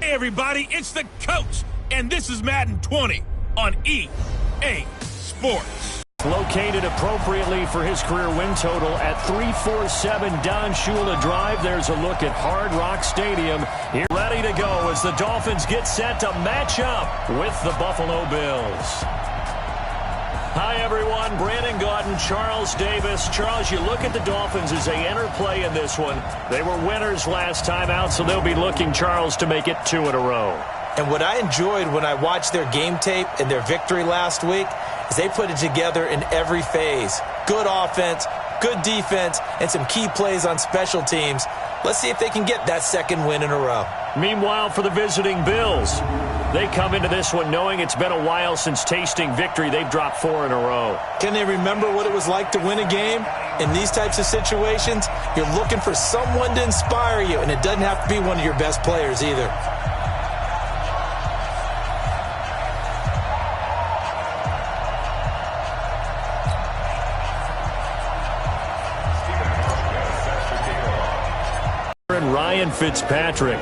Hey everybody, it's the coach, and this is Madden 20 on EA Sports. Located appropriately for his career win total at 347 Don Shula Drive. There's a look at Hard Rock Stadium. Here ready to go as the Dolphins get set to match up with the Buffalo Bills. Hi, everyone. Brandon Gaudin, Charles Davis. Charles, you look at the Dolphins as they enter play in this one. They were winners last time out, so they'll be looking, Charles, to make it 2 in a row. And what I enjoyed when I watched their game tape and their victory last week is they put it together in every phase. Good offense, good defense, and some key plays on special teams. Let's see if they can get that second win in a row. Meanwhile, for the visiting Bills, they come into this one knowing it's been a while since tasting victory. They've dropped 4 in a row. Can they remember what it was like to win a game? In these types of situations, you're looking for someone to inspire you, and it doesn't have to be one of your best players either. Ryan Fitzpatrick.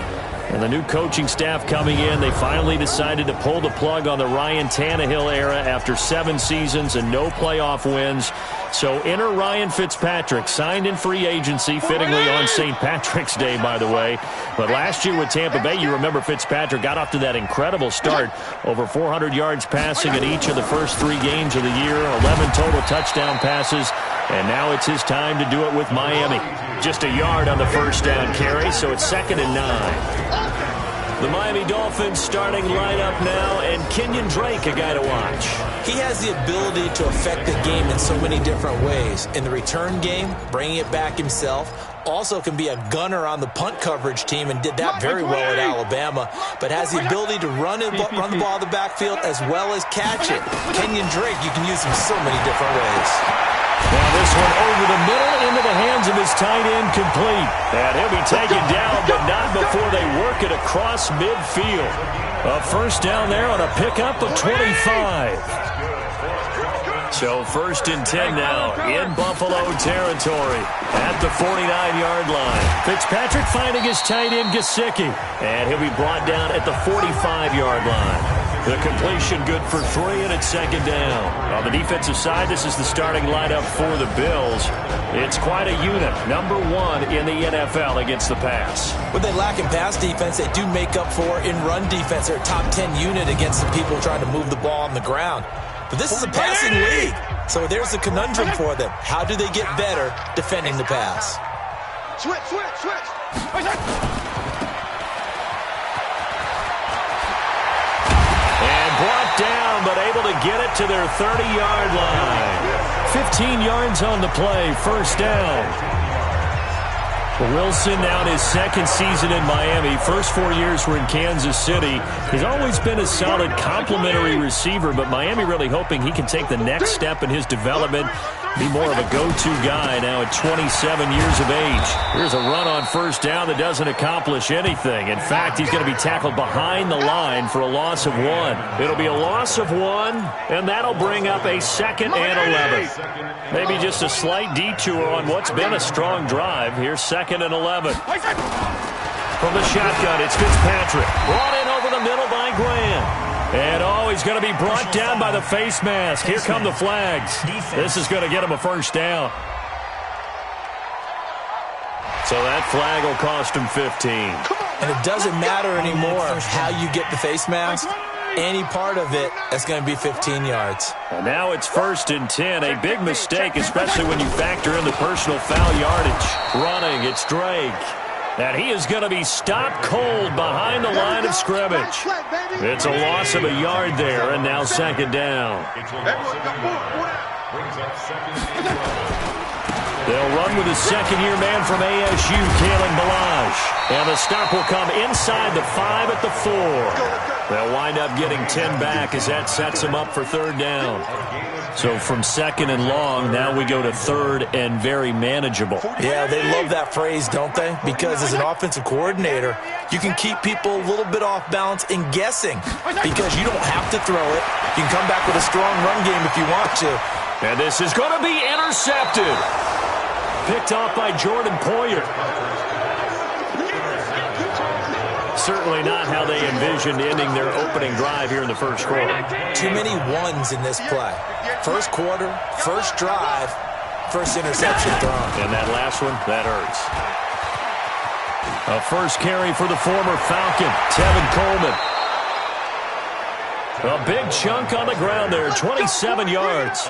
And the new coaching staff coming in, they finally decided to pull the plug on the Ryan Tannehill era after 7 seasons and no playoff wins. So enter Ryan Fitzpatrick, signed in free agency, fittingly on St. Patrick's Day, by the way. But last year with Tampa Bay, you remember Fitzpatrick got off to that incredible start. Over 400 yards passing in each of the first 3 games of the year, 11 total touchdown passes. And now it's his time to do it with Miami. Just a yard on the first down carry, so it's 2nd and 9. The Miami Dolphins starting lineup now, and Kenyon Drake, a guy to watch. He has the ability to affect the game in so many different ways. In the return game, bringing it back himself. Also can be a gunner on the punt coverage team and did that very well at Alabama. But has the ability to run the ball in the backfield as well as catch it. Kenyon Drake, you can use him so many different ways. Now this one over the middle into the hands of his tight end, complete. And he'll be taken down, but not before they work it across midfield. A first down there on a pickup of 25. So 1st and 10 now in Buffalo territory at the 49-yard line. Fitzpatrick finding his tight end, Gesicki. And he'll be brought down at the 45-yard line. The completion good for 3, and it's 2nd down. On the defensive side, this is the starting lineup for the Bills. It's quite a unit, number 1 in the NFL against the pass. What they lack in pass defense, they do make up for in run defense. They're a top 10 unit against the people trying to move the ball on the ground. But this is a passing league, so there's a conundrum for them. How do they get better defending the pass? Switch. Brought down, but able to get it to their 30-yard line. 15 yards on the play, first down. Wilson now in his 2nd season in Miami. First 4 years were in Kansas City. He's always been a solid complementary receiver, but Miami really hoping he can take the next step in his development, be more of a go-to guy now at 27 years of age. Here's a run on first down that doesn't accomplish anything. In fact, he's going to be tackled behind the line for a loss of 1. It'll be a loss of 1, and that'll bring up a 2nd and 11. Maybe just a slight detour on what's been a strong drive. Here's 2nd and 11. From the shotgun, it's Fitzpatrick. Brought in over the middle by Graham. And, he's going to be brought down by the face mask. Here come the flags. This is going to get him a first down. So that flag will cost him 15. And it doesn't matter anymore how you get the face mask. Any part of it, that's going to be 15 yards. And now it's 1st and 10. A big mistake, especially when you factor in the personal foul yardage. Running, it's Drake. And he is going to be stopped cold behind the line of scrimmage. It's a loss of a yard there, and now 2nd down. They'll run with a 2nd-year man from ASU, Kalen Ballage. And the stop will come inside the 5 at the 4. They'll wind up getting 10 back as that sets them up for 3rd down. So from 2nd and long, now we go to 3rd and very manageable. Yeah, they love that phrase, don't they? Because as an offensive coordinator, you can keep people a little bit off balance and guessing because you don't have to throw it. You can come back with a strong run game if you want to. And this is going to be intercepted. Picked off by Jordan Poyer. certainly not how they envisioned ending their opening drive here in the first quarter. Too many ones in this play. First quarter, first drive, first interception thrown. And that last one, that hurts. A first carry for the former Falcon, Tevin Coleman. A big chunk on the ground there, 27 yards.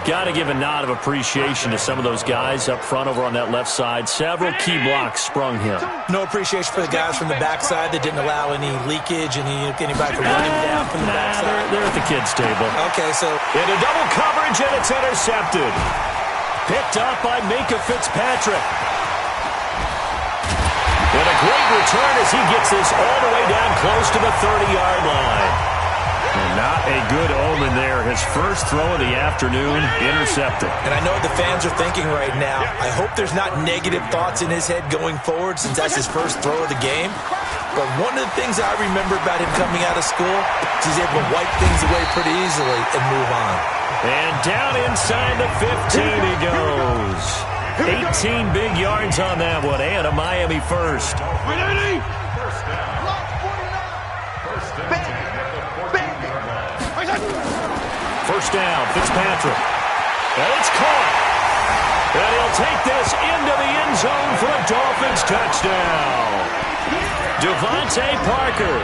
Got to give a nod of appreciation to some of those guys up front over on that left side. Several key blocks sprung him. No appreciation for the guys from the backside that didn't allow any leakage, anybody from running down from the backside. They're at the kids' table. Okay, so into double coverage, and it's intercepted. Picked up by Minkah Fitzpatrick. And a great return as he gets this all the way down close to the 30-yard line. Not a good omen there. His first throw of the afternoon, intercepted. And I know what the fans are thinking right now. I hope there's not negative thoughts in his head going forward since that's his first throw of the game. But one of the things I remember about him coming out of school is he's able to wipe things away pretty easily and move on. And down inside the 15 he goes. 18 big yards on that one, and a Miami first. First down, Fitzpatrick. And it's caught. And he'll take this into the end zone for a Dolphins touchdown. Devontae Parker,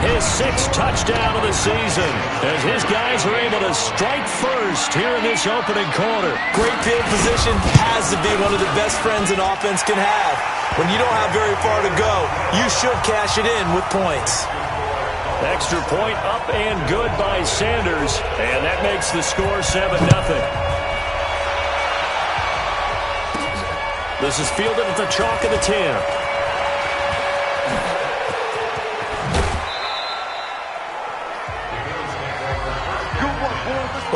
his 6th touchdown of the season, as his guys are able to strike first here in this opening quarter. Great field position has to be one of the best friends an offense can have. When you don't have very far to go, you should cash it in with points. Extra point up and good by Sanders, and that makes the score 7-0. This is fielded at the chalk of the 10.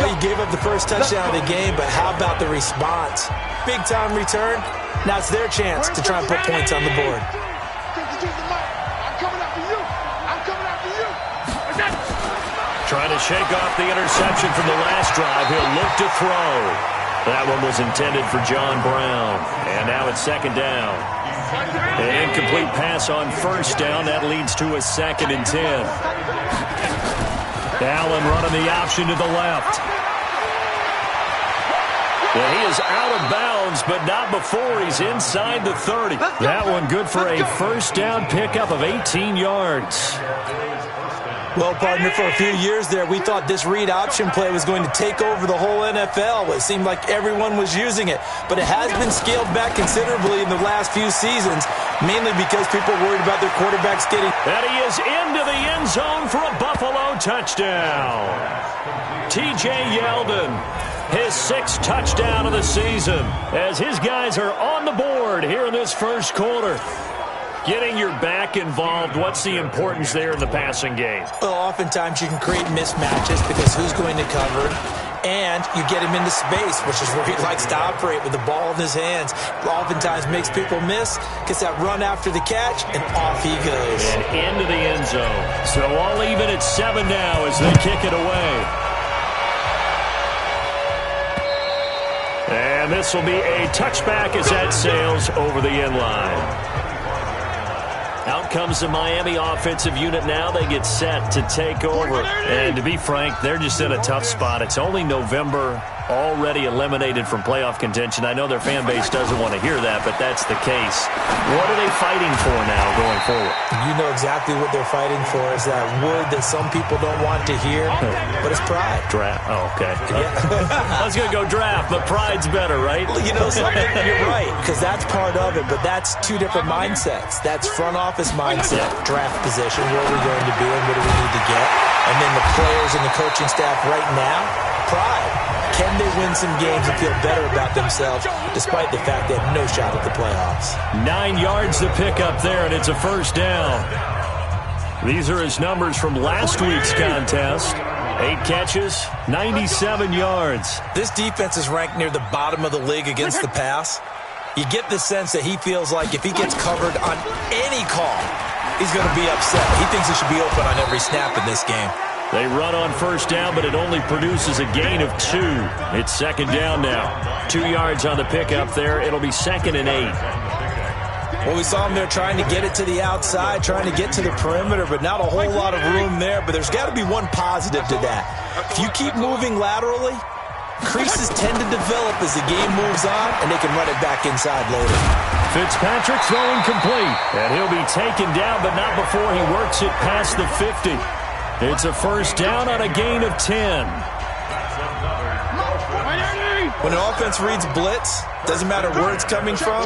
Well, you gave up the first touchdown of the game, but how about the response? Big-time return. Now it's their chance to try and put points on the board. Trying to shake off the interception from the last drive. He'll look to throw. That one was intended for John Brown. And now it's second down. An incomplete pass on first down. That leads to a 2nd and 10. Allen running the option to the left. And he is out of bounds, but not before he's inside the 30. That one good for a first down pickup of 18 yards. Well, partner, for a few years there, we thought this read option play was going to take over the whole NFL. It seemed like everyone was using it. But it has been scaled back considerably in the last few seasons, mainly because people are worried about their quarterbacks getting... And he is into the end zone for a Buffalo touchdown. T.J. Yeldon, his 6th touchdown of the season, as his guys are on the board here in this first quarter. Getting your back involved, what's the importance there in the passing game? Well, oftentimes you can create mismatches because who's going to cover, and you get him into space, which is where he likes to operate with the ball in his hands. Oftentimes makes people miss, gets that run after the catch, and off he goes. And into the end zone. So all even at 7 now as they kick it away. And this will be a touchback as that sails over the end line. Out comes the Miami offensive unit now. They get set to take over. And to be frank, they're just in a tough spot. It's only November, already eliminated from playoff contention. I know their fan base doesn't want to hear that, but that's the case. What are they fighting for now going forward? You know exactly what they're fighting for is that word that some people don't want to hear, but it's pride. Draft. Oh, okay. Yeah. I was going to go draft, but pride's better, right? Well, you know something? You're right, because that's part of it, but that's two different mindsets. That's front office mindset, draft position, where we're going to be and what do we need to get. And then the players and the coaching staff right now, pride. Can they win some games and feel better about themselves despite the fact they have no shot at the playoffs? 9 yards to pick up there, and it's a first down. These are his numbers from last week's contest. 8 catches, 97 yards. This defense is ranked near the bottom of the league against the pass. You get the sense that he feels like if he gets covered on any call, he's going to be upset. He thinks he should be open on every snap in this game. They run on first down, but it only produces a gain of 2. It's second down now. 2 yards on the pickup there. It'll be 2nd and 8. Well, we saw him there trying to get it to the outside, trying to get to the perimeter, but not a whole lot of room there. But there's got to be one positive to that. If you keep moving laterally, creases tend to develop as the game moves on, and they can run it back inside later. Fitzpatrick throwing complete, and he'll be taken down, but not before he works it past the 50. It's a first down on a gain of 10. When an offense reads blitz, doesn't matter where it's coming from,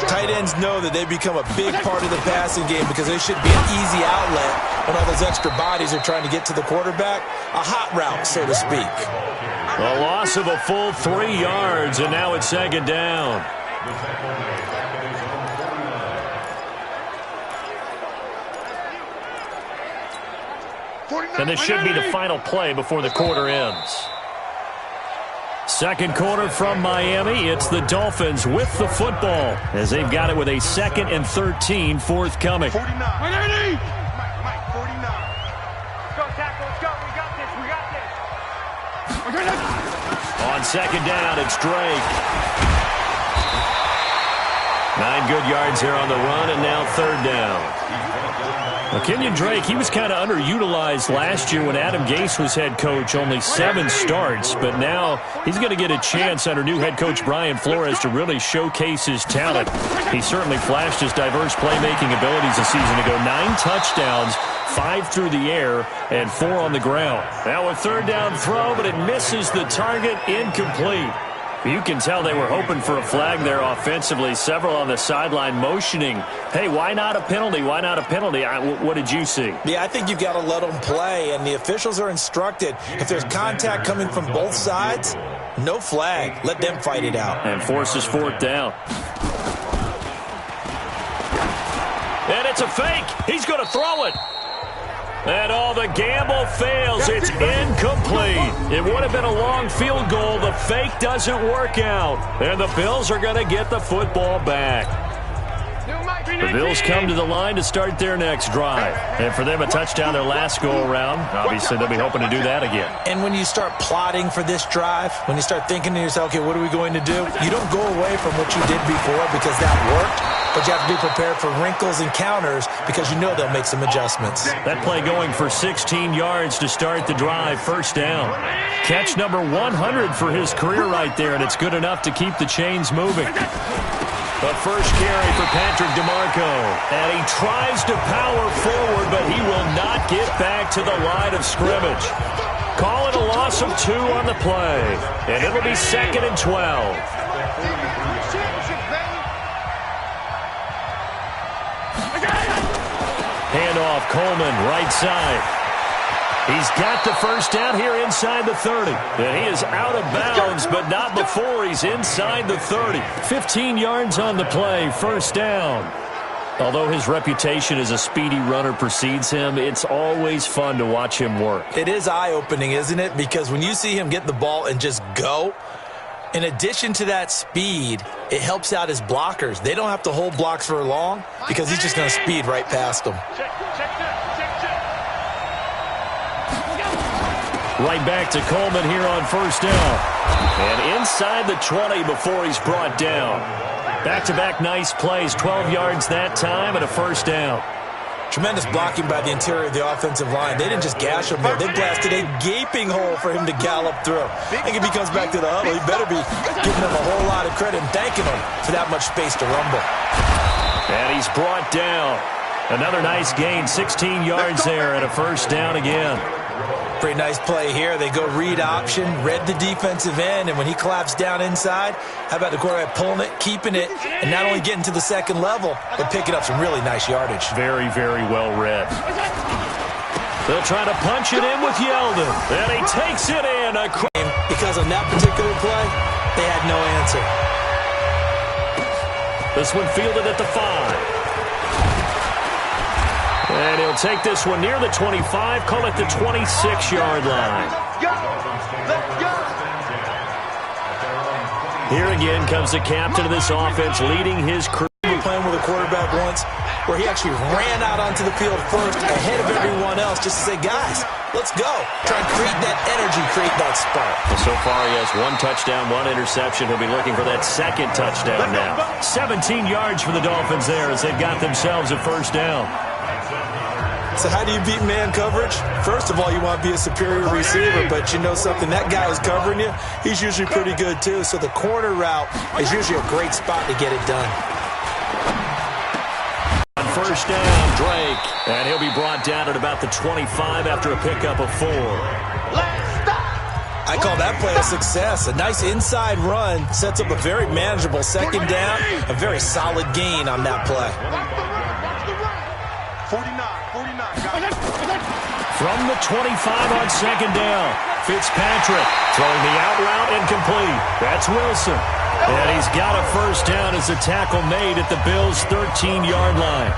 tight ends know that they become a big part of the passing game because they should be an easy outlet when all those extra bodies are trying to get to the quarterback. A hot route, so to speak. A loss of a full 3 yards, and now it's second down. And this should be the final play before the quarter ends. Second quarter from Miami. It's the Dolphins with the football as they've got it with a 2nd and 13 forthcoming. 49. 49. On second down, it's Drake. 9 good yards there on the run, and now third down. Well, Kenyon Drake, he was kind of underutilized last year when Adam Gase was head coach, only 7 starts, but now he's going to get a chance under new head coach Brian Flores to really showcase his talent. He certainly flashed his diverse playmaking abilities a season ago. 9 touchdowns, 5 through the air, and 4 on the ground. Now a third down throw, but it misses the target, incomplete. You can tell they were hoping for a flag there offensively. Several on the sideline motioning, hey, why not a penalty? Why not a penalty? What did you see? Yeah, I think you've got to let them play, and the officials are instructed. If there's contact coming from both sides, no flag. Let them fight it out. And forces fourth down. And it's a fake. He's going to throw it. And the gamble fails. It's incomplete. It would have been a long field goal. The fake doesn't work out. And the Bills are going to get the football back. The Bills come to the line to start their next drive. And for them, a touchdown their last go-around. Obviously, they'll be hoping to do that again. And when you start plotting for this drive, when you start thinking to yourself, okay, what are we going to do? You don't go away from what you did before because that worked. But you have to be prepared for wrinkles and counters because you know they'll make some adjustments. That play going for 16 yards to start the drive. First down. Catch number 100 for his career right there, and it's good enough to keep the chains moving. The first carry for Patrick DeMarco. And he tries to power forward, but he will not get back to the line of scrimmage. Call it a loss of 2 on the play. And it'll be 2nd and 12. Handoff, Coleman, right side. He's got the first down here inside the 30. And he is out of bounds, but not before he's inside the 30. 15 yards on the play, first down. Although his reputation as a speedy runner precedes him, it's always fun to watch him work. It is eye-opening, isn't it? Because when you see him get the ball and just go, in addition to that speed, it helps out his blockers. They don't have to hold blocks for long because he's just going to speed right past them. Right back to Coleman here on first down. And inside the 20 before he's brought down. Back-to-back nice plays, 12 yards that time and a first down. Tremendous blocking by the interior of the offensive line. They didn't just gash him there. They blasted a gaping hole for him to gallop through. I think if he comes back to the huddle, he better be giving them a whole lot of credit and thanking them for that much space to rumble. And he's brought down. Another nice gain, 16 yards there and a first down again. Pretty nice play here. They go read option, read the defensive end, and when he collapsed down inside, how about the quarterback pulling it, keeping it, and not only getting to the second level, but picking up some really nice yardage. Very, very well read. They'll try to punch it in with Yeldon, and he takes it in. Because on that particular play, they had no answer. This one fielded at the 5. And he'll take this one near the 25, call it the 26-yard line. Here again comes the captain of this offense leading his crew. Playing with a quarterback once, where he actually ran out onto the field first ahead of everyone else just to say, guys, let's go. Try and create that energy, create that spark. Well, so far he has 1 touchdown, 1 interception. He'll be looking for that second touchdown now. 17 yards for the Dolphins there as they've got themselves a first down. So how do you beat man coverage? First of all, you want to be a superior receiver, but you know something, that guy who's covering you, he's usually pretty good too. So the corner route is usually a great spot to get it done. On first down, Drake, and he'll be brought down at about the 25 after a pickup of 4. I call that play a success. A nice inside run sets up a very manageable second down, a very solid gain on that play. 49. From the 25 on second down, Fitzpatrick throwing the out route incomplete. That's Wilson. And he's got a first down as the tackle made at the Bills' 13-yard line.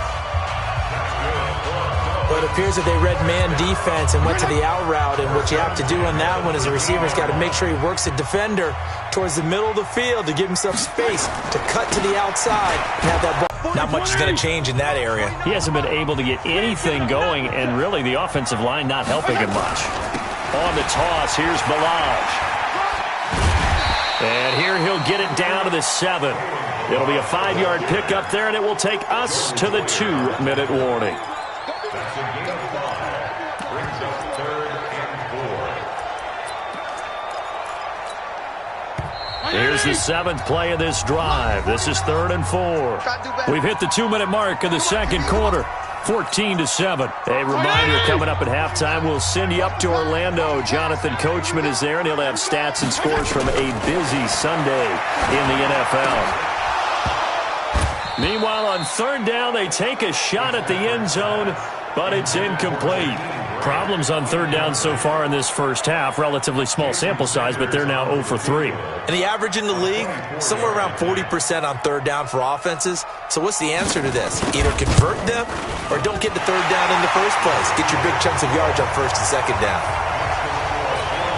Well, it appears that they read man defense and went to the out route, and what you have to do on that one is the receiver's got to make sure he works the defender towards the middle of the field to give himself space to cut to the outside and have that ball. Not much is going to change in that area. He hasn't been able to get anything going, and really the offensive line not helping him much. On the toss, here's Balaj. And here he'll get it down to the 7. It'll be a 5-yard pickup there, and it will take us to the 2-minute warning. Here's the 7th play of this drive. This is 3rd and 4. We've hit the 2-minute mark of the second quarter. 14-7. A reminder coming up at halftime, we'll send you up to Orlando. Jonathan Coachman is there, and he'll have stats and scores from a busy Sunday in the NFL. Meanwhile, on 3rd down, they take a shot at the end zone, but it's incomplete. Problems on 3rd down so far in this first half. Relatively small sample size, but they're now 0 for 3. And the average in the league, somewhere around 40% on 3rd down for offenses. So what's the answer to this? Either convert them or don't get the 3rd down in the first place. Get your big chunks of yards on 1st and 2nd down.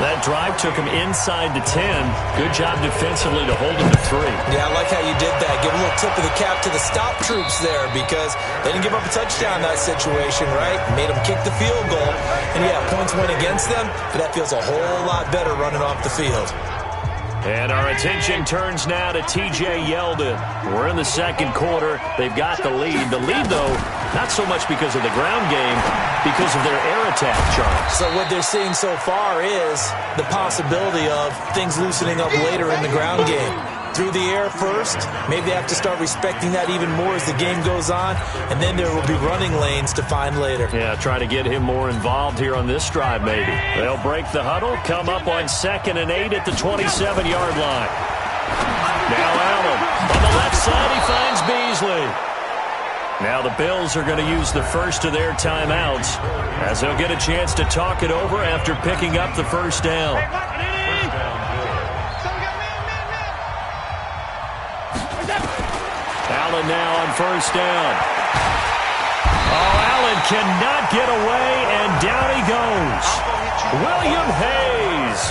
That drive took him inside the 10. Good job defensively to hold him to 3. Yeah, I like how you did that. Give a little tip of the cap to the stop troops there because they didn't give up a touchdown in that situation, right? Made them kick the field goal. And, yeah, points went against them, but that feels a whole lot better running off the field. And our attention turns now to T.J. Yeldon. We're in the second quarter. They've got the lead. The lead, though, not so much because of the ground game, because of their air attack, Charles. So what they're seeing so far is the possibility of things loosening up later in the ground game. Through the air first, maybe they have to start respecting that even more as the game goes on, and then there will be running lanes to find later. Yeah, try to get him more involved here on this drive, maybe. They'll break the huddle, come up on 2nd and 8 at the 27-yard line. Now Allen. On the left side, he finds Beasley. Now the Bills are going to use the first of their timeouts as they'll get a chance to talk it over after picking up the first down. Allen now on first down. Oh, Allen cannot get away, and down he goes. William Hayes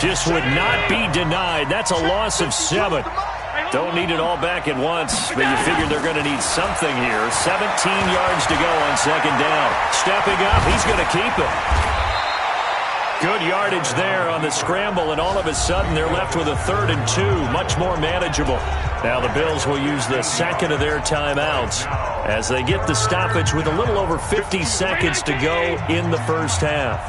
just would not be denied. That's a loss of 7. Don't need it all back at once, but you figure they're going to need something here. 17 yards to go on 2nd down. Stepping up, he's going to keep it. Good yardage there on the scramble, and all of a sudden they're left with a 3rd and 2, much more manageable. Now the Bills will use the second of their timeouts as they get the stoppage with a little over 50 seconds to go in the first half.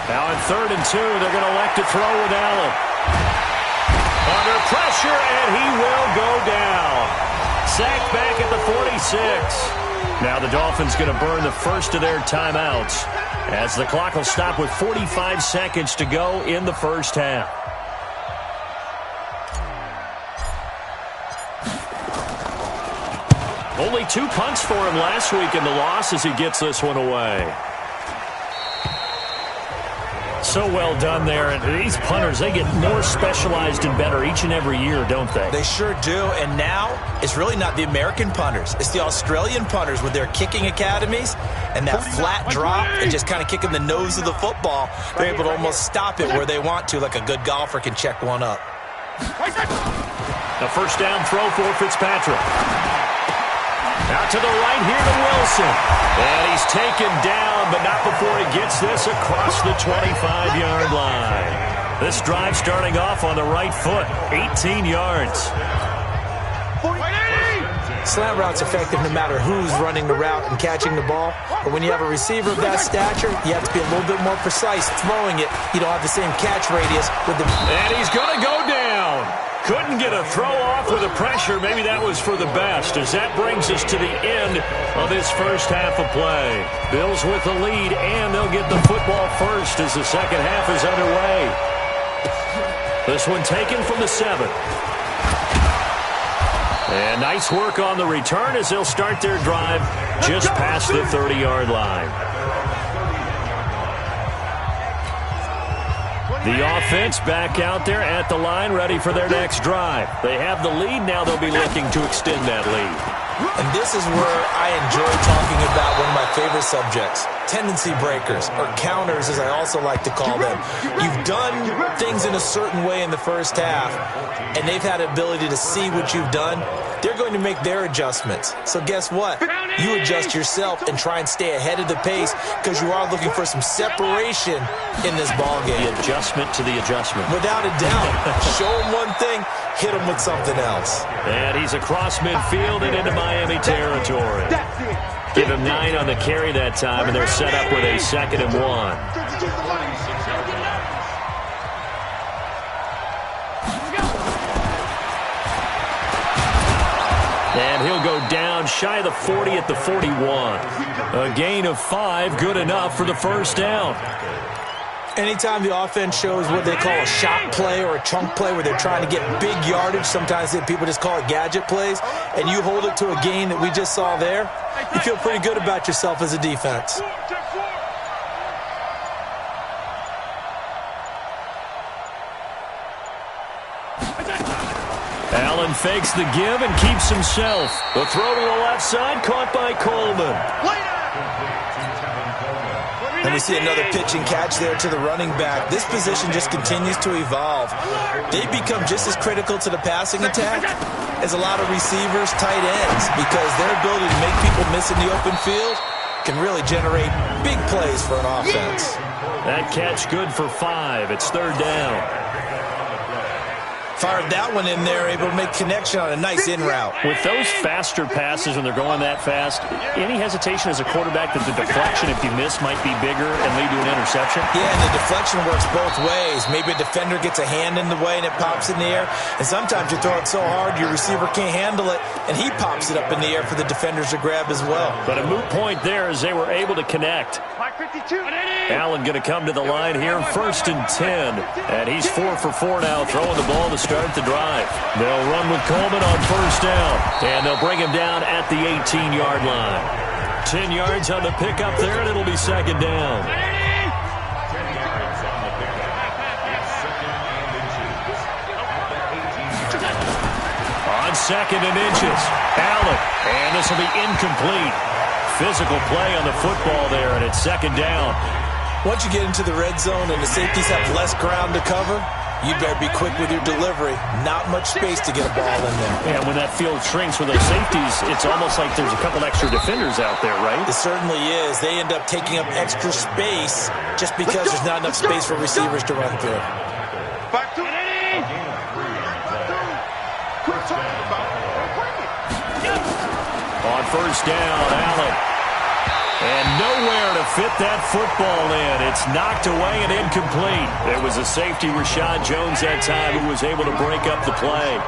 Now on 3rd and 2, they're going to elect to throw with Allen. Under pressure, and he will go down. Sacked back at the 46. Now the Dolphins going to burn the first of their timeouts as the clock will stop with 45 seconds to go in the first half. Only 2 punts for him last week in the loss as he gets this one away. So well done there. And these punters, they get more specialized and better each and every year, don't they? They sure do. And now it's really not the American punters. It's the Australian punters with their kicking academies and that flat drop and just kind of kicking the nose of the football. They're able to almost stop it where they want to, like a good golfer can check one up. A first down throw for Fitzpatrick. Out to the right here to Wilson. And he's taken down, but not before he gets this across the 25-yard line. This drive starting off on the right foot, 18 yards. Slant route's effective no matter who's running the route and catching the ball. But when you have a receiver of that stature, you have to be a little bit more precise throwing it. You don't have the same catch radius with the... And he's going to go down. Couldn't get a throw off with the pressure. Maybe that was for the best, as that brings us to the end of this first half of play. Bills with the lead, and they'll get the football first as the second half is underway. This one taken from the 7. And nice work on the return as they'll start their drive just past the 30-yard line. The offense back out there at the line, ready for their next drive. They have the lead. Now they'll be looking to extend that lead. And this is where I enjoy talking about one of my favorite subjects, tendency breakers, or counters as I also like to call them. You've done things in a certain way in the first half, and they've had the ability to see what you've done. They're going to make their adjustments. So guess what? You adjust yourself and try and stay ahead of the pace because you are looking for some separation in this ballgame. The adjustment to the adjustment. Without a doubt. Show them one thing, hit them with something else. And he's across midfield and into Miami territory. Give him 9 on the carry that time, and they're set up with a 2nd and 1. And he'll go down shy of the 40 at the 41. A gain of 5, good enough for the first down. Anytime the offense shows what they call a shot play or a chunk play where they're trying to get big yardage, sometimes people just call it gadget plays, and you hold it to a gain that we just saw there, you feel pretty good about yourself as a defense. Allen fakes the give and keeps himself. The throw to the left side, caught by Coleman. And we see another pitch and catch there to the running back. This position just continues to evolve. They become just as critical to the passing attack as a lot of receivers, tight ends, because their ability to make people miss in the open field can really generate big plays for an offense. That catch good for 5. It's 3rd down. Fired that one in there, able to make connection on a nice in route. With those faster passes when they're going that fast, any hesitation as a quarterback that the deflection, if you miss, might be bigger and lead to an interception? Yeah, and the deflection works both ways. Maybe a defender gets a hand in the way and it pops in the air. And sometimes you throw it so hard your receiver can't handle it, and he pops it up in the air for the defenders to grab as well. But a moot point there as they were able to connect. Allen going to come to the line here, 1st and 10. And he's 4 for 4 now, throwing the ball to start the drive. They'll run with Coleman on 1st down. And they'll bring him down at the 18-yard line. 10 yards on the pickup there, and it'll be 2nd down. On 2nd and inches, Allen. And this will be incomplete. Physical play on the football there, and it's 2nd down. Once you get into the red zone and the safeties have less ground to cover, you better be quick with your delivery. Not much space to get a ball in there. And when that field shrinks with those safeties, it's almost like there's a couple extra defenders out there, right? It certainly is. They end up taking up extra space just because there's not enough space for receivers to run through. On 1st down, Allen. And nowhere to fit that football in. It's knocked away and incomplete. It was a safety, Rashad Jones, that time, who was able to break up the play.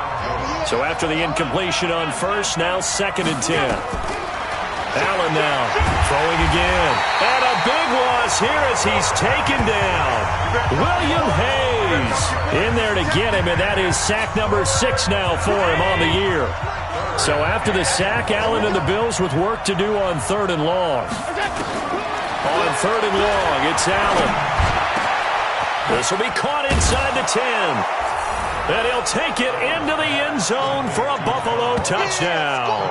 So after the incompletion on 1st, now 2nd and 10. Allen now throwing again. And a big loss here as he's taken down. William Hayes in there to get him, and that is sack number 6 now for him on the year. So after the sack, Allen and the Bills with work to do on 3rd and long. On 3rd and long, it's Allen. This will be caught inside the 10. And he'll take it into the end zone for a Buffalo touchdown.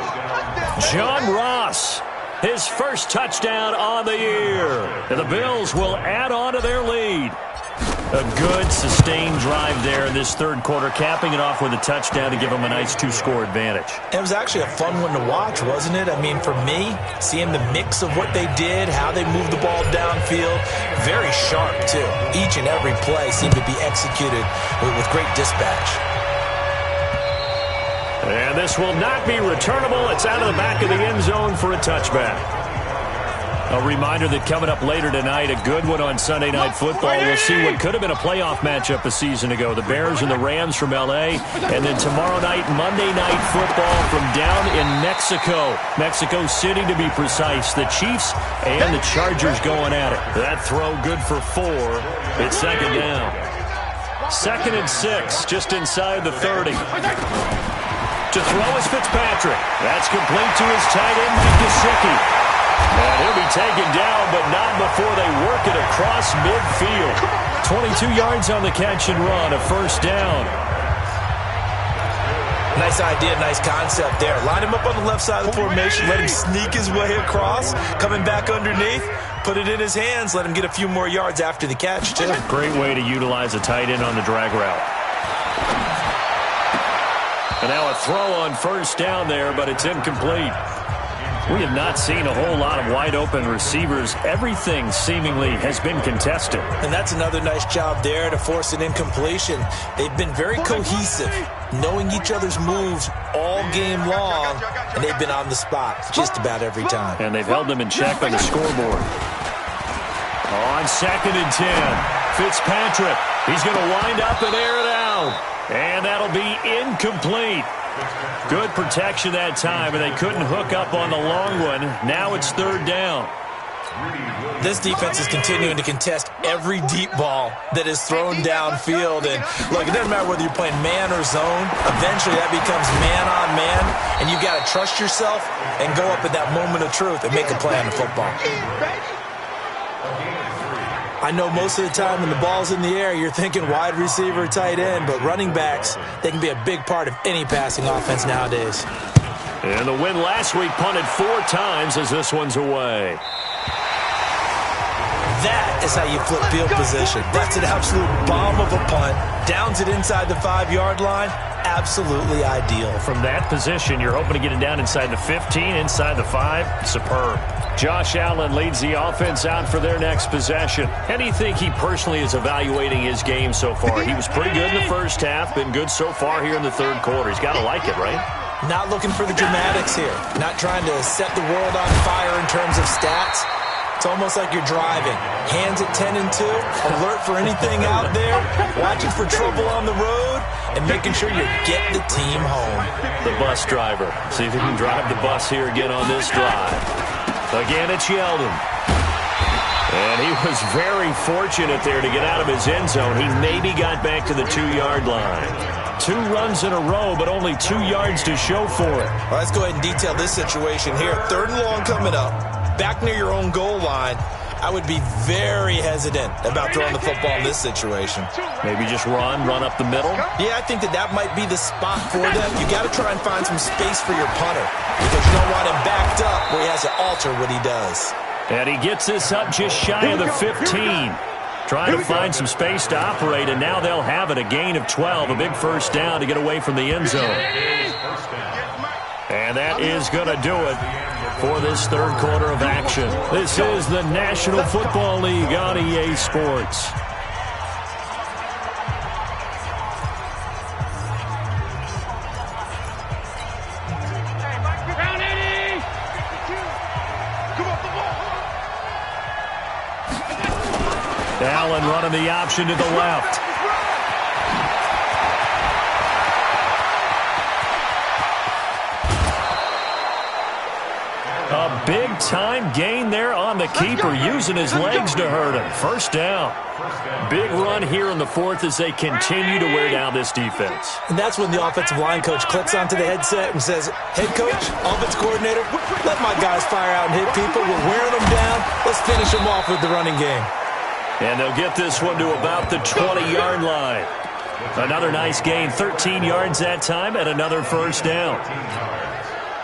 John Ross, his first touchdown on the year. And the Bills will add on to their lead. A good, sustained drive there in this third quarter, capping it off with a touchdown to give them a nice 2-score advantage. It was actually a fun one to watch, wasn't it? I mean, for me, seeing the mix of what they did, how they moved the ball downfield, very sharp, too. Each and every play seemed to be executed with great dispatch. And this will not be returnable. It's out of the back of the end zone for a touchback. A reminder that coming up later tonight, a good one on Sunday Night Football. We'll see what could have been a playoff matchup a season ago. The Bears and the Rams from L.A. And then tomorrow night, Monday Night Football from down in Mexico. Mexico City, to be precise. The Chiefs and the Chargers going at it. That throw good for 4. It's second down. 2nd and 6, just inside the 30. To throw is Fitzpatrick. That's complete to his tight end, Mike Gesicki. And he'll be taken down, but not before they work it across midfield. 22 yards on the catch and run, a first down. Nice idea, nice concept there. Line him up on the left side of the formation, let him sneak his way across, coming back underneath, put it in his hands, let him get a few more yards after the catch, too. Great way to utilize a tight end on the drag route. And now a throw on first down there, but it's incomplete. We have not seen a whole lot of wide-open receivers. Everything seemingly has been contested. And that's another nice job there to force an incompletion. They've been very cohesive, knowing each other's moves all game long, and they've been on the spot just about every time. And they've held them in check on the scoreboard. On 2nd and 10, Fitzpatrick. He's going to wind up and air it out. And that'll be incomplete. Good protection that time, and they couldn't hook up on the long one. Now it's third down. This defense is continuing to contest every deep ball that is thrown downfield. And look, it doesn't matter whether you're playing man or zone. Eventually that becomes man on man, and you've got to trust yourself and go up at that moment of truth and make a play on the football. I know most of the time when the ball's in the air, you're thinking wide receiver, tight end, but running backs, they can be a big part of any passing offense nowadays. And the win last week punted 4 times as this one's away. That is how you flip field position. That's an absolute bomb of a punt. Downs it inside the 5-yard line. Absolutely ideal. From that position, you're hoping to get it down inside the 15, inside the 5. Superb. Josh Allen leads the offense out for their next possession. How do you think he personally is evaluating his game so far? He was pretty good in the first half, been good so far here in the third quarter. He's got to like it, right? Not looking for the dramatics here. Not trying to set the world on fire in terms of stats. It's almost like you're driving. Hands at 10 and 2, alert for anything out there, watching for trouble on the road, and making sure you get the team home. The bus driver. See if he can drive the bus here again on this drive. Again, it's Yeldon. And he was very fortunate there to get out of his end zone. He maybe got back to the 2-yard line. 2 runs in a row, but only 2 yards to show for it. Well, let's go ahead and detail this situation here. 3rd and long coming up. Back near your own goal line. I would be very hesitant about throwing the football in this situation. Maybe just run up the middle? Yeah, I think that might be the spot for them. You got to try and find some space for your punter because you don't want him backed up where he has to alter what he does. And he gets this up just shy of the 15. Trying to find some space to operate, and now they'll have it. A gain of 12, a big first down to get away from the end zone. And that is going to do it for this third quarter of action. This is the National Football League on EA Sports. Allen running the option to the left. A big-time gain there on the keeper, using his legs to hurt him. First down. Big run here in the 4th as they continue to wear down this defense. And that's when the offensive line coach clicks onto the headset and says, head coach, offense coordinator, let my guys fire out and hit people. We're wearing them down. Let's finish them off with the running game. And they'll get this one to about the 20-yard line. Another nice gain, 13 yards that time, and another first down.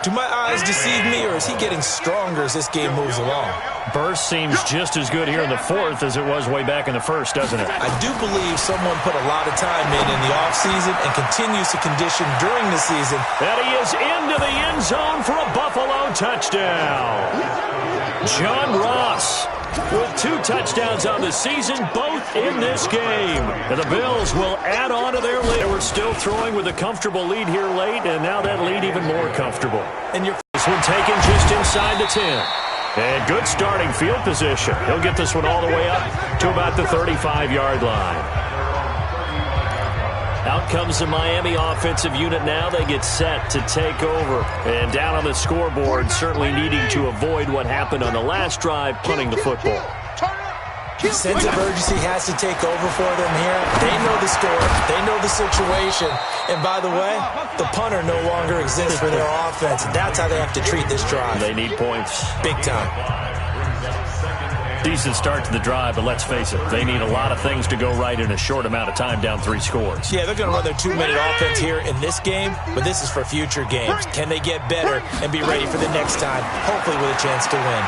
Do my eyes deceive me, or is he getting stronger as this game moves along? Burst seems just as good here in the fourth as it was way back in the first, doesn't it? I do believe someone put a lot of time in the offseason and continues to condition during the season. And he is into the end zone for a Buffalo touchdown. John Ross with 2 touchdowns on the season, both in this game. And the Bills will add on to their lead. They were still throwing with a comfortable lead here late, and now that lead even more comfortable. And this one taken just inside the 10. And good starting field position. He'll get this one all the way up to about the 35-yard line. Out comes the Miami offensive unit now. They get set to take over. And down on the scoreboard, certainly needing to avoid what happened on the last drive, punting the football. Sense of urgency has to take over for them here. They know the score. They know the situation. And by the way, the punter no longer exists for their offense. That's how they have to treat this drive. They need points. Big time. Decent start to the drive, but let's face it, they need a lot of things to go right in a short amount of time, down 3 scores. Yeah, they're going to run their 2-minute offense here in this game, but this is for future games. Can they get better and be ready for the next time, hopefully with a chance to win?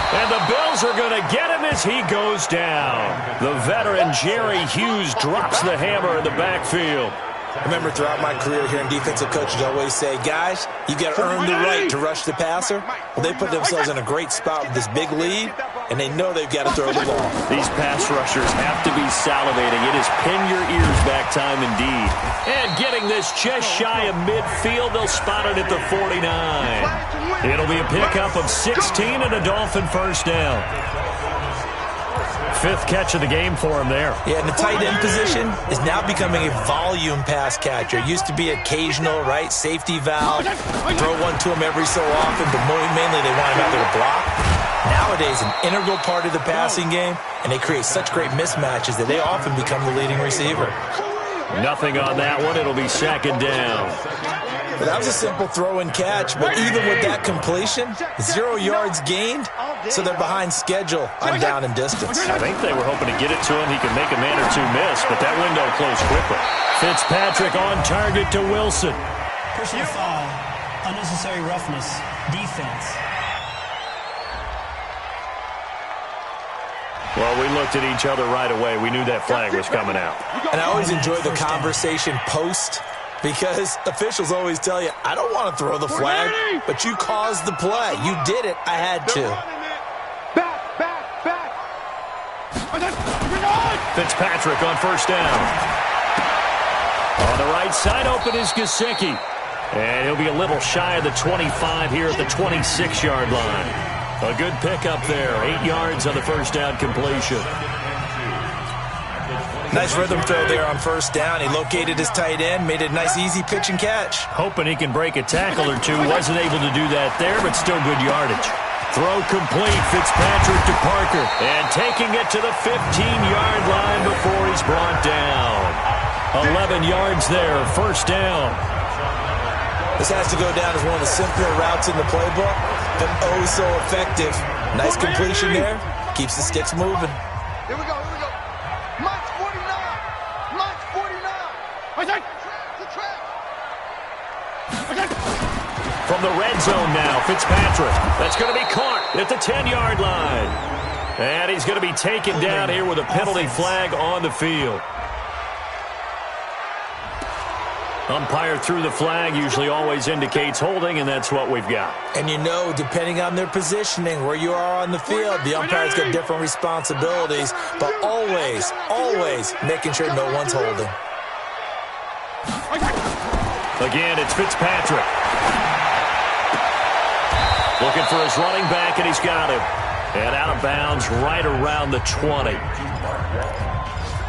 And the Bills are going to get him as he goes down. The veteran Jerry Hughes drops the hammer in the backfield. I remember throughout my career here in defensive coaches, I always say, guys, you got to earn the right to rush the passer. Well, they put themselves in a great spot with this big lead, and they know they've got to throw the ball. These pass rushers have to be salivating. It is pin your ears back time indeed. And getting this just shy of midfield, they'll spot it at the 49. It'll be a pickup of 16 and a Dolphin first down. 5th catch of the game for him there. Yeah, and the tight end position is now becoming a volume pass catcher. It used to be occasional, right? Safety valve. Throw one to him every so often, but mainly they want him out there to block. Nowadays, an integral part of the passing game, and they create such great mismatches that they often become the leading receiver. Nothing on that one. It'll be 2nd down. Well, that was a simple throw and catch, but even with that completion, 0 yards gained, so they're behind schedule on down and distance. I think they were hoping to get it to him. He could make a man or 2 miss, but that window closed quickly. Fitzpatrick on target to Wilson. Personal foul, unnecessary roughness, defense. Well, we looked at each other right away. We knew that flag was coming out. And I always enjoy the conversation post, because officials always tell you, I don't want to throw the flag, but you caused the play. You did it. I had to. Fitzpatrick on first down. On the right side, open is Gesicki. And he'll be a little shy of the 25 here at the 26-yard line. A good pickup there. 8 yards on the first down completion. Nice rhythm throw there on first down. He located his tight end, made a nice easy pitch and catch. Hoping he can break a tackle or 2. Wasn't able to do that there, but still good yardage. Throw complete. Fitzpatrick to Parker. And taking it to the 15-yard line before he's brought down. 11 yards there. First down. This has to go down as one of the simpler routes in the playbook, but oh so effective. Nice completion there. Keeps the sticks moving. Here we go. March 49. March 49. From the red zone now, Fitzpatrick. That's going to be caught at the 10-yard line. And he's going to be taken down here with a penalty flag on the field. Umpire threw the flag, usually always indicates holding, and that's what we've got. And you know, depending on their positioning, where you are on the field, the umpire's got different responsibilities, but always, always making sure no one's holding. Again, it's Fitzpatrick. Looking for his running back, and he's got him. And out of bounds right around the 20.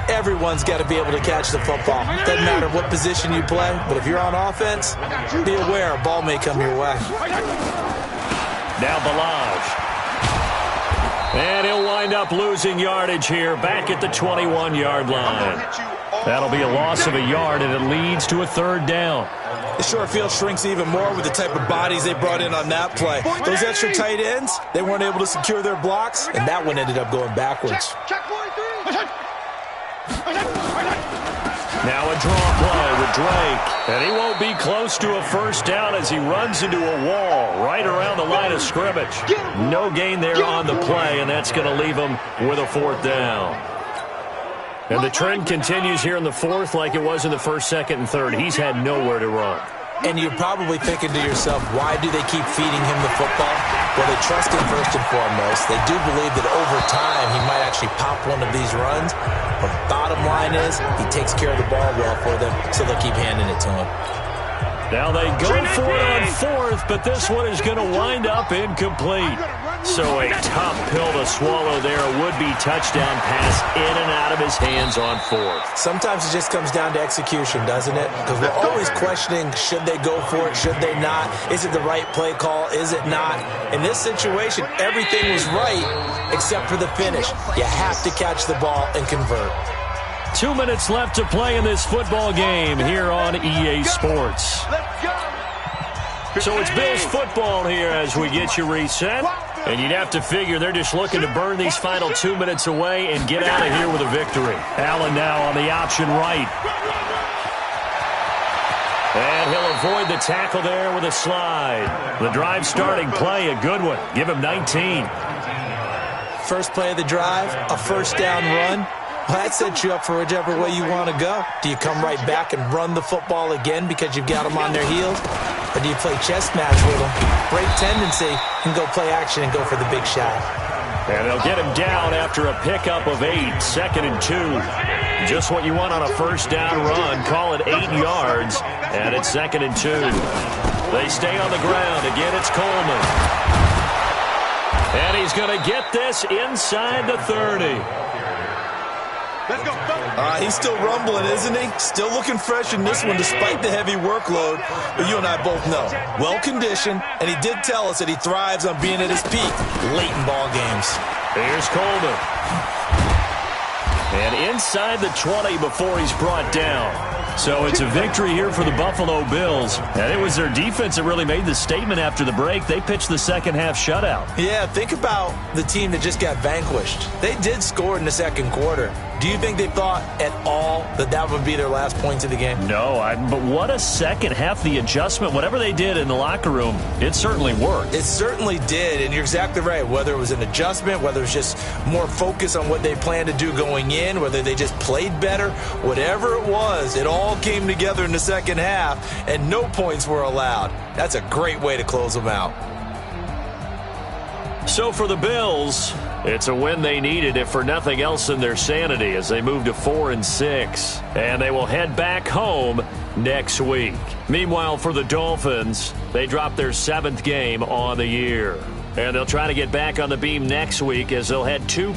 Everyone's got to be able to catch the football. Doesn't matter what position you play, but if you're on offense, be aware a ball may come your way. Now Balaj. And he'll wind up losing yardage here back at the 21-yard line. That'll be a loss of a yard, and it leads to a 3rd down. The short field shrinks even more with the type of bodies they brought in on that play. Those extra tight ends, they weren't able to secure their blocks, and that one ended up going backwards. Now a draw play with Drake. And he won't be close to a first down as he runs into a wall right around the line of scrimmage. No gain there on the play, and that's going to leave him with a fourth down. And the trend continues here in the fourth like it was in the first, second, and third. He's had nowhere to run. And you're probably thinking to yourself, why do they keep feeding him the football? Well, they trust him first and foremost. They do believe that over time he might actually pop one of these runs. But bottom line is he takes care of the ball well for them, so they'll keep handing it to him. Now they go for it on fourth, but this one is going to wind up incomplete. So a tough pill to swallow there. A would-be touchdown pass in and out of his hands on fourth. Sometimes it just comes down to execution, doesn't it? Because we're always questioning, should they go for it, should they not? Is it the right play call, is it not? In this situation, everything was right except for the finish. You have to catch the ball and convert. 2 minutes left to play in this football game here on EA Sports. So it's Bills football here as we get you reset. And you'd have to figure they're just looking to burn these final 2 minutes away and get out of here with a victory. Allen now on the option right. And he'll avoid the tackle there with a slide. The drive starting play, a good one. Give him 19. First play of the drive, a first down run. Well, that sets you up for whichever way you want to go. Do you come right back and run the football again because you've got them on their heels? Or do you play chess match with them, break tendency, and go play action and go for the big shot? And they'll get him down after a pickup of 8, 2nd and 2. Just what you want on a first down run. Call it 8 yards, and it's 2nd and 2. They stay on the ground. Again, it's Coleman. And he's going to get this inside the 30. Let's go. He's still rumbling, isn't he? Still looking fresh in this one despite the heavy workload. But you and I both know, well-conditioned, and he did tell us that he thrives on being at his peak late in ball games. Here's Coleman. And inside the 20 before he's brought down. So it's a victory here for the Buffalo Bills. And it was their defense that really made the statement after the break. They pitched the second half shutout. Yeah, think about the team that just got vanquished. They did score in the second quarter. Do you think they thought at all that that would be their last points of the game? No, but what a second half. The adjustment, whatever they did in the locker room, it certainly worked. It certainly did, and you're exactly right. Whether it was an adjustment, whether it was just more focus on what they planned to do going in, whether they just played better, whatever it was, it all came together in the second half, and no points were allowed. That's a great way to close them out. So for the Bills, it's a win they needed, if for nothing else in their sanity, as they move to 4-6. And they will head back home next week. Meanwhile, for the Dolphins, they dropped their 7th game on the year. And they'll try to get back on the beam next week as they'll head 2